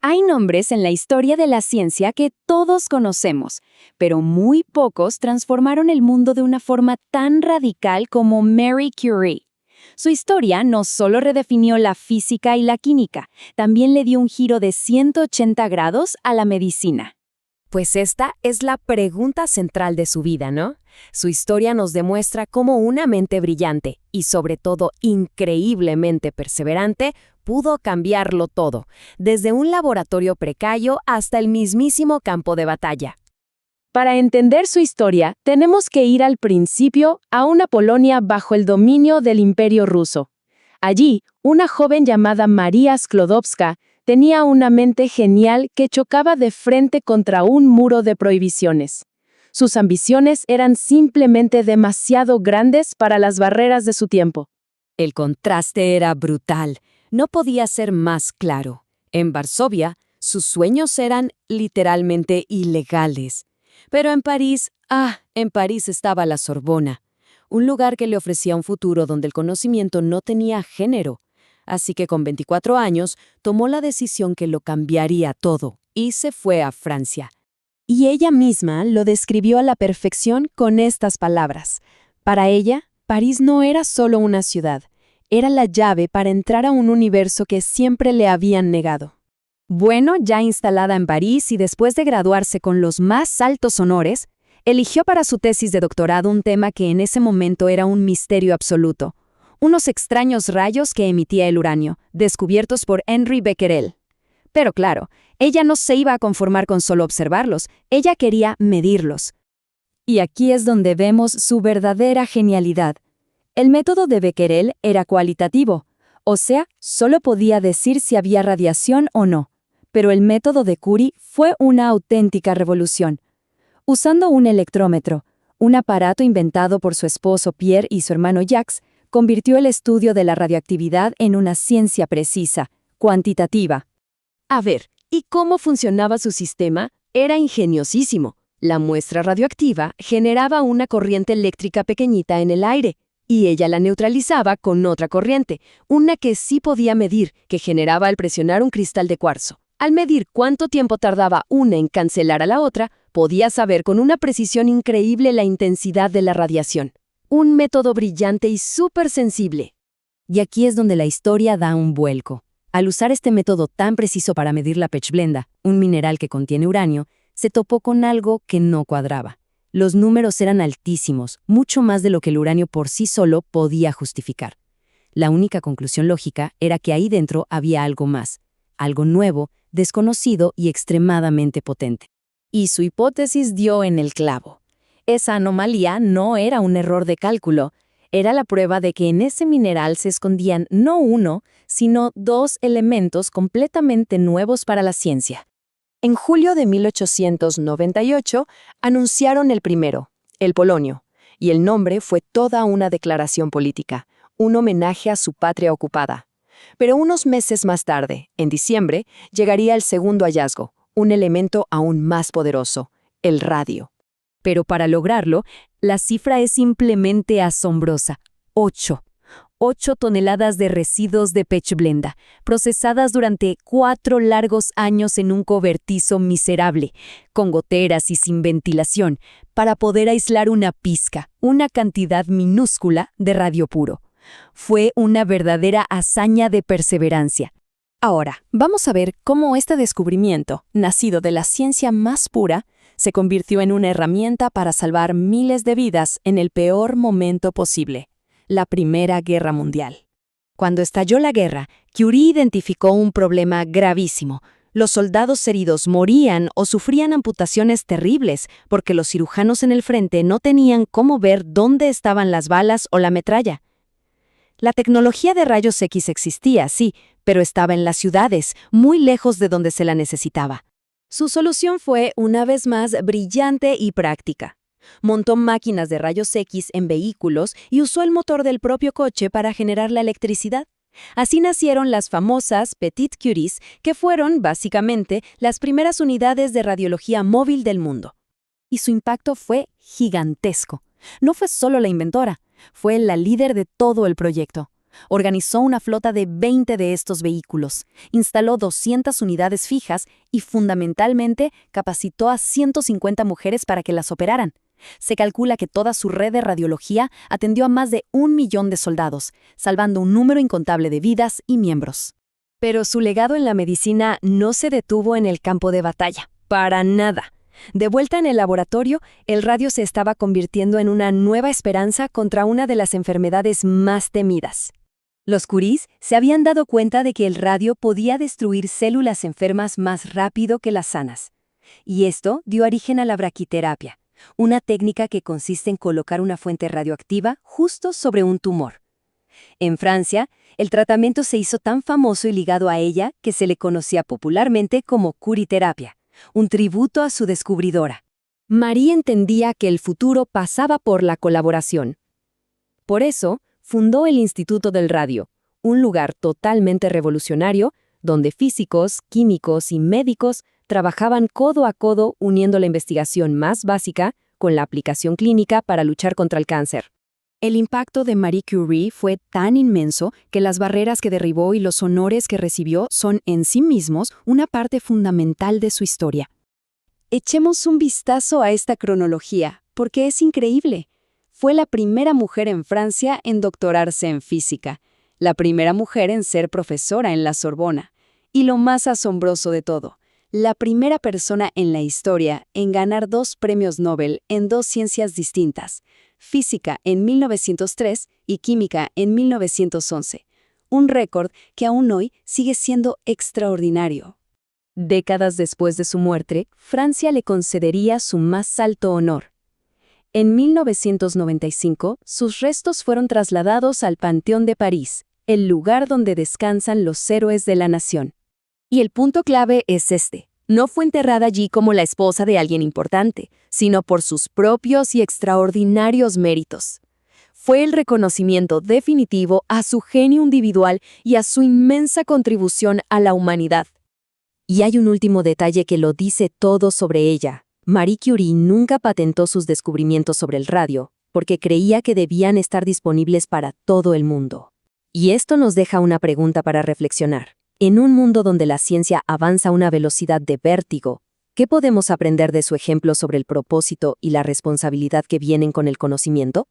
Hay nombres en la historia de la ciencia que todos conocemos, pero muy pocos transformaron el mundo de una forma tan radical como Marie Curie. Su historia no solo redefinió la física y la química, también le dio un giro de 180 grados a la medicina. Pues esta es la pregunta central de su vida, ¿no? Su historia nos demuestra cómo una mente brillante y sobre todo increíblemente perseverante pudo cambiarlo todo, desde un laboratorio precario hasta el mismísimo campo de batalla. Para entender su historia, tenemos que ir al principio, a una Polonia bajo el dominio del Imperio ruso. Allí, una joven llamada María Sklodowska tenía una mente genial que chocaba de frente contra un muro de prohibiciones. Sus ambiciones eran simplemente demasiado grandes para las barreras de su tiempo. El contraste era brutal, no podía ser más claro. En Varsovia, sus sueños eran literalmente ilegales. Pero en París estaba la Sorbona, un lugar que le ofrecía un futuro donde el conocimiento no tenía género. Así que con 24 años tomó la decisión que lo cambiaría todo y se fue a Francia. Y ella misma lo describió a la perfección con estas palabras. Para ella, París no era solo una ciudad, era la llave para entrar a un universo que siempre le habían negado. Bueno, ya instalada en París y después de graduarse con los más altos honores, eligió para su tesis de doctorado un tema que en ese momento era un misterio absoluto: unos extraños rayos que emitía el uranio, descubiertos por Henri Becquerel. Pero claro, ella no se iba a conformar con solo observarlos, ella quería medirlos. Y aquí es donde vemos su verdadera genialidad. El método de Becquerel era cualitativo, o sea, solo podía decir si había radiación o no. Pero el método de Curie fue una auténtica revolución. Usando un electrómetro, un aparato inventado por su esposo Pierre y su hermano Jacques, convirtió el estudio de la radioactividad en una ciencia precisa, cuantitativa. A ver, ¿y cómo funcionaba su sistema? Era ingeniosísimo. La muestra radioactiva generaba una corriente eléctrica pequeñita en el aire, y ella la neutralizaba con otra corriente, una que sí podía medir, que generaba al presionar un cristal de cuarzo. Al medir cuánto tiempo tardaba una en cancelar a la otra, podía saber con una precisión increíble la intensidad de la radiación. Un método brillante y súper sensible. Y aquí es donde la historia da un vuelco. Al usar este método tan preciso para medir la pechblenda, un mineral que contiene uranio, se topó con algo que no cuadraba. Los números eran altísimos, mucho más de lo que el uranio por sí solo podía justificar. La única conclusión lógica era que ahí dentro había algo más, algo nuevo, desconocido y extremadamente potente. Y su hipótesis dio en el clavo. Esa anomalía no era un error de cálculo, era la prueba de que en ese mineral se escondían no uno, sino dos elementos completamente nuevos para la ciencia. En julio de 1898 anunciaron el primero, el polonio, y el nombre fue toda una declaración política, un homenaje a su patria ocupada. Pero unos meses más tarde, en diciembre, llegaría el segundo hallazgo, un elemento aún más poderoso, el radio. Pero para lograrlo, la cifra es simplemente asombrosa: 8 toneladas de residuos de pechblenda, procesadas durante 4 largos años en un cobertizo miserable, con goteras y sin ventilación, para poder aislar una pizca, una cantidad minúscula de radio puro. Fue una verdadera hazaña de perseverancia. Ahora, vamos a ver cómo este descubrimiento, nacido de la ciencia más pura, se convirtió en una herramienta para salvar miles de vidas en el peor momento posible: la Primera Guerra Mundial. Cuando estalló la guerra, Curie identificó un problema gravísimo. Los soldados heridos morían o sufrían amputaciones terribles porque los cirujanos en el frente no tenían cómo ver dónde estaban las balas o la metralla. La tecnología de rayos X existía, sí, pero estaba en las ciudades, muy lejos de donde se la necesitaba. Su solución fue, una vez más, brillante y práctica. Montó máquinas de rayos X en vehículos y usó el motor del propio coche para generar la electricidad. Así nacieron las famosas Petit Curies, que fueron, básicamente, las primeras unidades de radiología móvil del mundo. Y su impacto fue gigantesco. No fue solo la inventora, fue la líder de todo el proyecto. Organizó una flota de 20 de estos vehículos, instaló 200 unidades fijas y, fundamentalmente, capacitó a 150 mujeres para que las operaran. Se calcula que toda su red de radiología atendió a más de 1 millón de soldados, salvando un número incontable de vidas y miembros. Pero su legado en la medicina no se detuvo en el campo de batalla, para nada. De vuelta en el laboratorio, el radio se estaba convirtiendo en una nueva esperanza contra una de las enfermedades más temidas. Los Curies se habían dado cuenta de que el radio podía destruir células enfermas más rápido que las sanas. Y esto dio origen a la braquiterapia, una técnica que consiste en colocar una fuente radioactiva justo sobre un tumor. En Francia, el tratamiento se hizo tan famoso y ligado a ella que se le conocía popularmente como curiterapia, un tributo a su descubridora. Marie entendía que el futuro pasaba por la colaboración. Por eso, fundó el Instituto del Radio, un lugar totalmente revolucionario donde físicos, químicos y médicos trabajaban codo a codo uniendo la investigación más básica con la aplicación clínica para luchar contra el cáncer. El impacto de Marie Curie fue tan inmenso que las barreras que derribó y los honores que recibió son en sí mismos una parte fundamental de su historia. Echemos un vistazo a esta cronología, porque es increíble. Fue la primera mujer en Francia en doctorarse en física, la primera mujer en ser profesora en la Sorbona, y lo más asombroso de todo, la primera persona en la historia en ganar 2 premios Nobel en 2 ciencias distintas, física en 1903 y química en 1911, un récord que aún hoy sigue siendo extraordinario. Décadas después de su muerte, Francia le concedería su más alto honor. En 1995, sus restos fueron trasladados al Panteón de París, el lugar donde descansan los héroes de la nación. Y el punto clave es este. No fue enterrada allí como la esposa de alguien importante, sino por sus propios y extraordinarios méritos. Fue el reconocimiento definitivo a su genio individual y a su inmensa contribución a la humanidad. Y hay un último detalle que lo dice todo sobre ella. Marie Curie nunca patentó sus descubrimientos sobre el radio, porque creía que debían estar disponibles para todo el mundo. Y esto nos deja una pregunta para reflexionar. En un mundo donde la ciencia avanza a una velocidad de vértigo, ¿qué podemos aprender de su ejemplo sobre el propósito y la responsabilidad que vienen con el conocimiento?